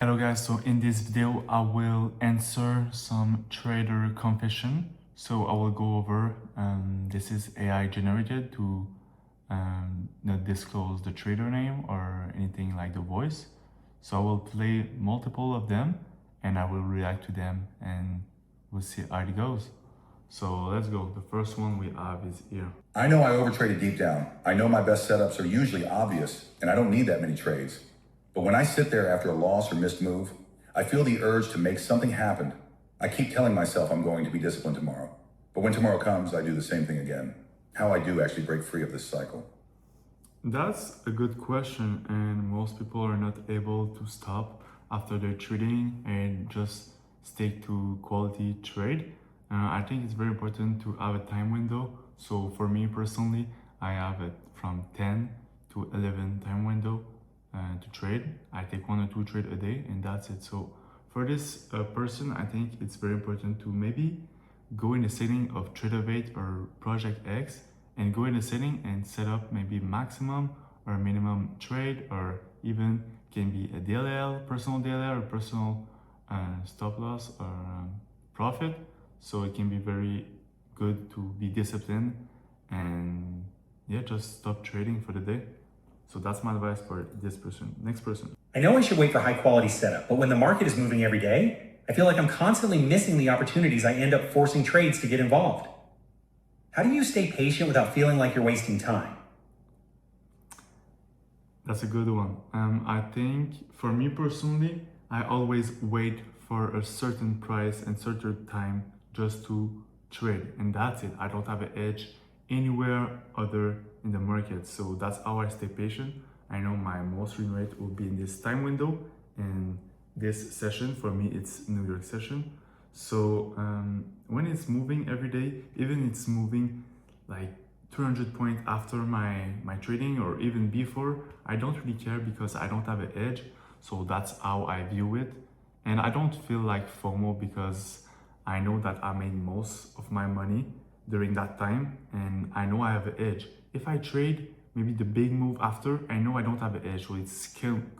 Hello guys, so in this video I will answer some trader confession. So I will go over, this is AI generated to not disclose the trader name or anything like the voice. So I will play multiple of them and I will react to them and we'll see how it goes. So let's go. The first one we have is here. I know I overtraded deep down. I know my best setups are usually obvious and I don't need that many trades. But when I sit there after a loss or missed move, I feel the urge to make something happen. I keep telling myself I'm going to be disciplined tomorrow. But when tomorrow comes, I do the same thing again. How I do actually break free of this cycle. That's a good question, and most people are not able to stop after their trading and just stick to quality trade. I think it's very important to have a time window. So for me personally, I have it from 10 to 11 time window to trade. I take 1 or 2 trades a day and that's it. So for this person, I think it's very important to maybe go in the setting of Tradeovate or Project X and go in the setting and set up maybe maximum or minimum trade, or even can be a DLL, personal DLL or personal stop loss or profit. So it can be very good to be disciplined and yeah, just stop trading for the day. So that's my advice for this person. Next person. I know I should wait for high quality setup, but when the market is moving every day, I feel like I'm constantly missing the opportunities. I end up forcing trades to get involved. How do you stay patient without feeling like you're wasting time? That's a good one. I think for me personally, I always wait for a certain price and certain time just to trade, and that's it. I don't have an edge anywhere other in the market, so that's how I stay patient. I know my most win rate will be in this time window, and this session for me it's New York session. So when it's moving every day, even it's moving like 200 points after my trading or even before, I don't really care because I don't have an edge. So that's how I view it, and I don't feel like FOMO because I know that I made most of my money during that time and I know I have an edge. If I trade maybe the big move after, I know I don't have an edge, so it's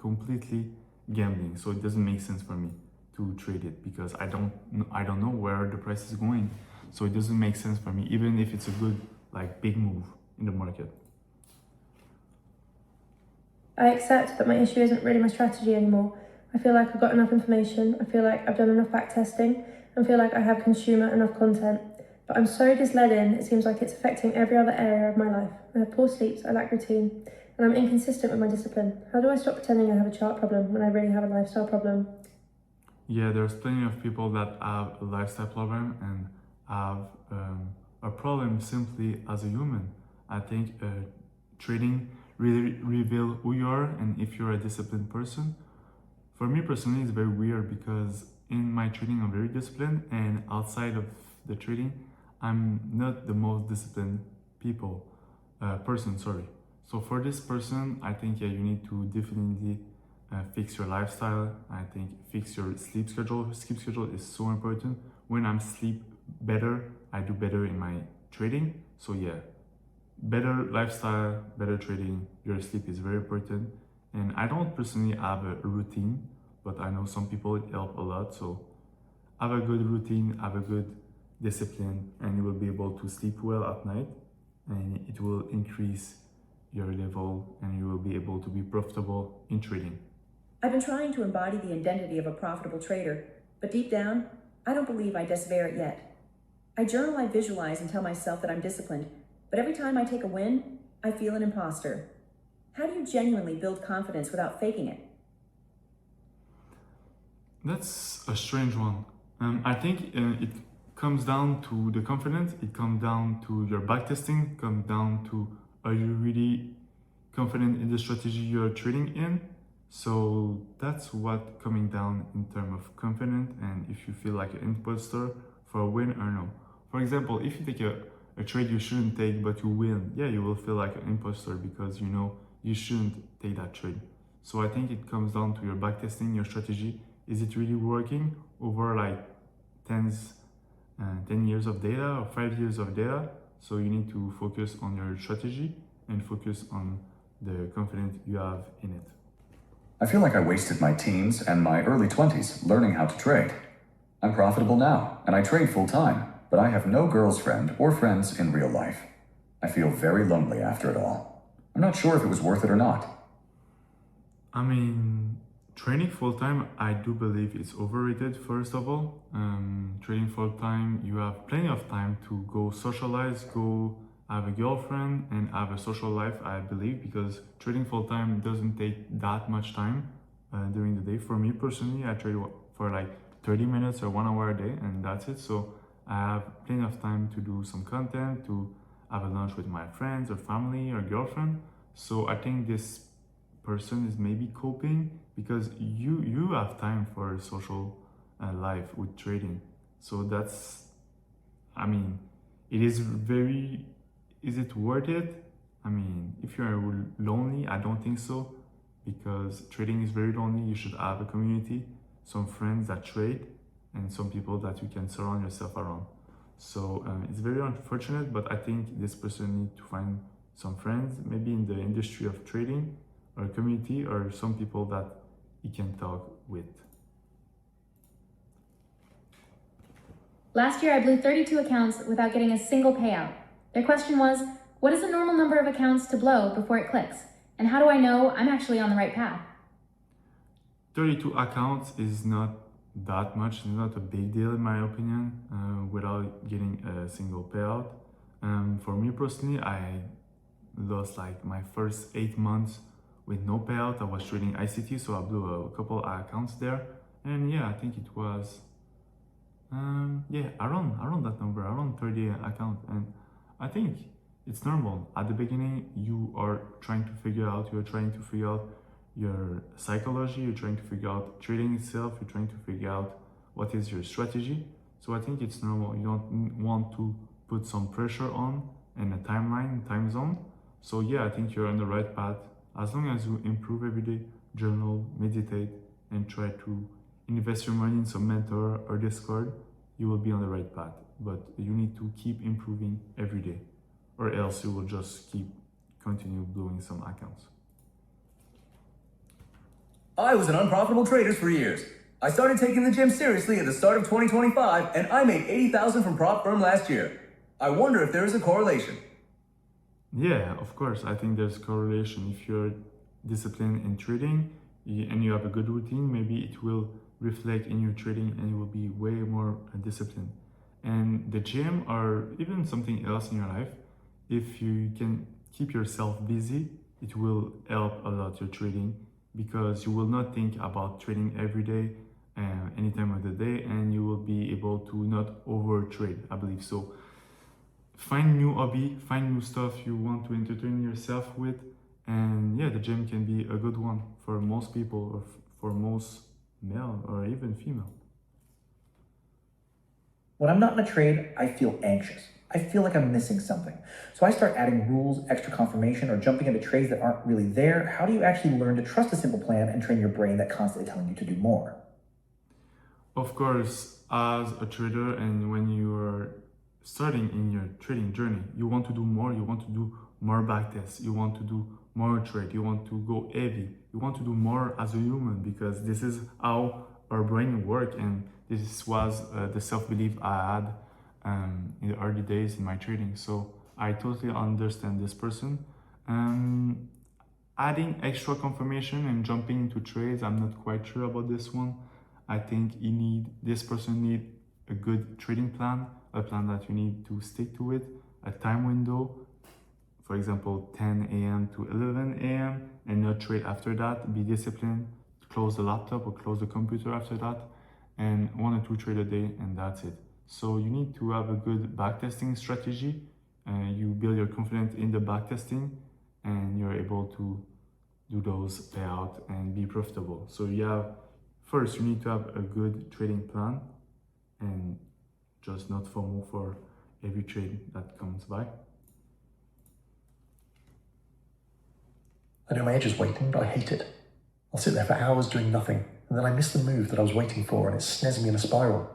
completely gambling. So it doesn't make sense for me to trade it because I don't know where the price is going. So it doesn't make sense for me, even if it's a good like big move in the market. I accept that my issue isn't really my strategy anymore. I feel like I've got enough information, I feel like I've done enough back testing, and feel like I have consumed enough content. But I'm so misled in, it seems like it's affecting every other area of my life. I have poor sleeps, I lack routine, and I'm inconsistent with my discipline. How do I stop pretending I have a chart problem when I really have a lifestyle problem? Yeah, there's plenty of people that have a lifestyle problem and have a problem simply as a human. I think trading really reveal who you are and if you're a disciplined person. For me personally, it's very weird because in my trading, I'm very disciplined, and outside of the trading, I'm not the most disciplined person. So for this person, I think, yeah, you need to definitely fix your lifestyle. I think fix your sleep schedule. Sleep schedule is so important. When I'm sleep better, I do better in my trading. So yeah, better lifestyle, better trading, your sleep is very important. And I don't personally have a routine, but I know some people it help a lot. So have a good routine, have a good discipline, and you will be able to sleep well at night, and it will increase your level and you will be able to be profitable in trading. I've been trying to embody the identity of a profitable trader, but deep down, I don't believe I despair it yet. I journal, I visualize and tell myself that I'm disciplined, but every time I take a win, I feel an imposter. How do you genuinely build confidence without faking it? That's a strange one. I think it comes down to the confidence, it comes down to your backtesting, comes down to are you really confident in the strategy you're trading in? So that's what coming down in terms of confidence, and if you feel like an imposter for a win or no. For example, if you take a trade you shouldn't take but you win, yeah, you will feel like an imposter because you know you shouldn't take that trade. So I think it comes down to your backtesting, your strategy. Is it really working over like 10 years of data or 5 years of data? So you need to focus on your strategy and focus on the confidence you have in it. I feel like I wasted my teens and my early 20s learning how to trade. I'm profitable now, and I trade full time, but I have no girlfriend or friends in real life. I feel very lonely after it all. I'm not sure if it was worth it or not. I mean, trading full time, I do believe it's overrated. First of all, trading full time, you have plenty of time to go socialize, go have a girlfriend, and have a social life. I believe because trading full time doesn't take that much time during the day. For me personally, I trade for like 30 minutes or 1 hour a day, and that's it. So I have plenty of time to do some content, to have a lunch with my friends or family or girlfriend. So I think this person is maybe coping because you have time for social life with trading. So that's, I mean, it is very, is it worth it? I mean, if you're lonely, I don't think so, because trading is very lonely. You should have a community, some friends that trade, and some people that you can surround yourself around. So it's very unfortunate, but I think this person needs to find some friends, maybe in the industry of trading, or a community, or some people that he can talk with. Last year, I blew 32 accounts without getting a single payout. Their question was, what is the normal number of accounts to blow before it clicks? And how do I know I'm actually on the right path? 32 accounts is not that much, it's not a big deal in my opinion, without getting a single payout. For me personally, I lost like my first 8 months with no payout. I was trading ICT, so I blew a couple accounts there. And yeah, I think it was, around that number, around 30 accounts. And I think it's normal. At the beginning, you are trying to figure out your psychology, you're trying to figure out trading itself, you're trying to figure out what is your strategy. So I think it's normal. You don't want to put some pressure on and a timeline, time zone. So yeah, I think you're on the right path. As long as you improve every day, journal, meditate, and try to invest your money in some mentor or Discord, you will be on the right path. But you need to keep improving every day, or else you will just continue blowing some accounts. I was an unprofitable trader for years. I started taking the gym seriously at the start of 2025, and I made $80,000 from prop firm last year. I wonder if there is a correlation. Yeah, of course. I think there's correlation. If you're disciplined in trading and you have a good routine, maybe it will reflect in your trading and you will be way more disciplined. And the gym or even something else in your life, if you can keep yourself busy, it will help a lot your trading, because you will not think about trading every day, any time of the day, and you will be able to not over trade, I believe. So find new hobby, find new stuff you want to entertain yourself with, and yeah, the gym can be a good one for most people, or for most male or even female. When I'm not in a trade, I feel anxious. I feel like I'm missing something. So I start adding rules, extra confirmation, or jumping into trades that aren't really there. How do you actually learn to trust a simple plan and train your brain that's constantly telling you to do more? Of course, as a trader, and when you are starting in your trading journey, you want to do more, you want to do more backtests, you want to do more trade, you want to go heavy, you want to do more as a human, because this is how our brain works, and this was the self-belief I had in the early days in my trading. So I totally understand this person. Adding extra confirmation and jumping into trades, I'm not quite sure about this one. I think this person need a good trading plan, a plan that you need to stick to it, a time window, for example, 10 a.m. to 11 a.m. and not trade after that. Be disciplined, close the laptop or close the computer after that, and 1 or 2 trades a day, and that's it. So you need to have a good backtesting strategy. You build your confidence in the backtesting, and you're able to do those payouts and be profitable. So first you need to have a good trading plan and just not FOMO for every trade that comes by. I know my edge is waiting, but I hate it. I'll sit there for hours doing nothing, and then I miss the move that I was waiting for, and it snares me in a spiral.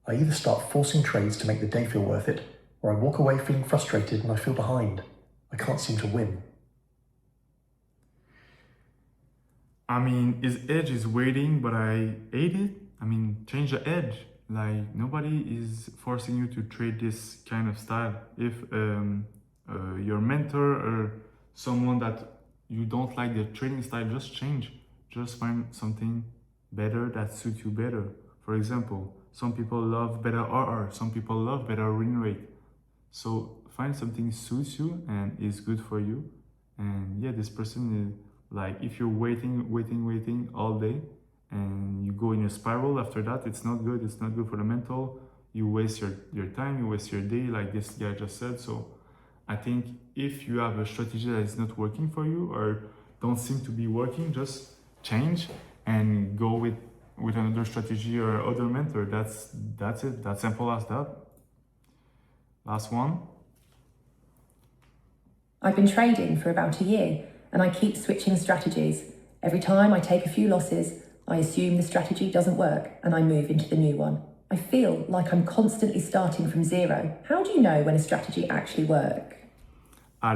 I either start forcing trades to make the day feel worth it, or I walk away feeling frustrated and I feel behind. I can't seem to win. I mean, his edge is waiting, but I hate it. I mean, change the edge. Like, nobody is forcing you to trade this kind of style. If your mentor or someone that you don't like the trading style, just change. Just find something better that suits you better. For example, some people love better RR, some people love better win rate. So find something suits you and is good for you. And yeah, this person is like, if you're waiting all day and you go in a spiral after that, it's not good. It's not good for the mental. You waste your time, you waste your day, like this guy just said. So I think if you have a strategy that is not working for you or don't seem to be working, just change and go with another strategy or other mentor. That's it. That's simple as that. Last one. I've been trading for about a year and I keep switching strategies. Every time I take a few losses, I assume the strategy doesn't work and I move into the new one. I feel like I'm constantly starting from zero. How do you know when a strategy actually works? I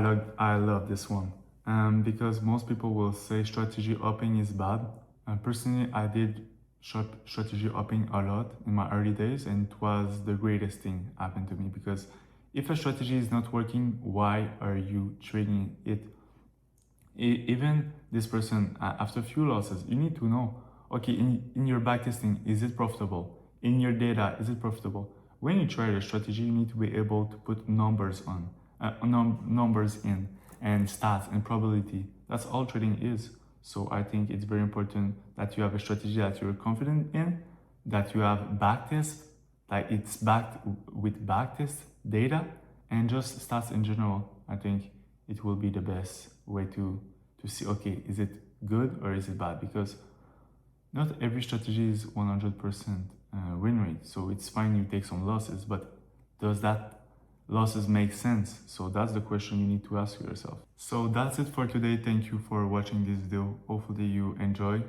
love this one because most people will say strategy hopping is bad. Personally, I did strategy hopping a lot in my early days, and it was the greatest thing happened to me because if a strategy is not working, why are you trading it? Even this person, after a few losses, you need to know, okay, in your backtesting, is it profitable? In your data, is it profitable? When you trade a strategy, you need to be able to put numbers on, numbers in, and stats and probability. That's all trading is. So I think it's very important that you have a strategy that you're confident in, that you have backtest, like it's backed with backtest data, and just stats in general. I think it will be the best way to see, okay, is it good or is it bad? Because not every strategy is 100% win rate. So it's fine you take some losses, but does that losses make sense? So that's the question you need to ask yourself. So that's it for today. Thank you for watching this video. Hopefully you enjoy.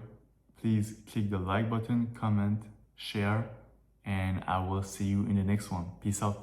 Please click the like button, comment, share, and I will see you in the next one. Peace out.